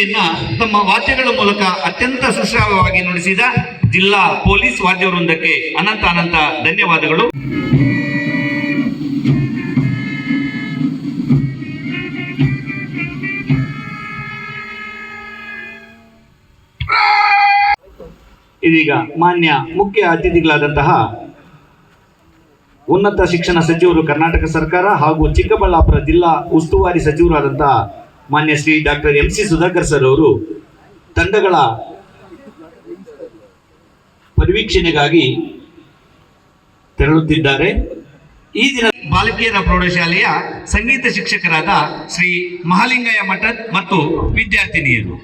ಗೀತೆಯನ್ನ ತಮ್ಮ ವಾದ್ಯಗಳ ಮೂಲಕ ಅತ್ಯಂತ ಸುಶ್ರಾವ್ಯವಾಗಿ ನುಡಿಸಿದ ಜಿಲ್ಲಾ ಪೊಲೀಸ್ ವಾದ್ಯ ವೃಂದಕ್ಕೆ ಅನಂತ ಅನಂತ ಧನ್ಯವಾದಗಳು. ಇದೀಗ ಮಾನ್ಯ ಮುಖ್ಯ ಅತಿಥಿಗಳಾದಂತಹ ಉನ್ನತ ಶಿಕ್ಷಣ ಸಚಿವರು ಕರ್ನಾಟಕ ಸರ್ಕಾರ ಹಾಗೂ ಚಿಕ್ಕಬಳ್ಳಾಪುರ ಜಿಲ್ಲಾ ಉಸ್ತುವಾರಿ ಸಚಿವರಾದಂತಹ ಮಾನ್ಯ Shri doctor MC Sudhakar sir ಅವರು ತಂಡಗಳ ಪರಿವೀಕ್ಷಣೆಗಾಗಿ ತೆರಳುತ್ತಿದ್ದಾರೆ. ಈ ದಿನ ಬಾಲಕಿಯರ ಪ್ರೌಢಶಾಲೆಯ ಸಂಗೀತ ಶಿಕ್ಷಕರಾದ ಶ್ರೀ ಮಹಾಲಿಂಗಯ್ಯ ಮಠದ್ ಮತ್ತು ವಿದ್ಯಾರ್ಥಿನಿಯರು.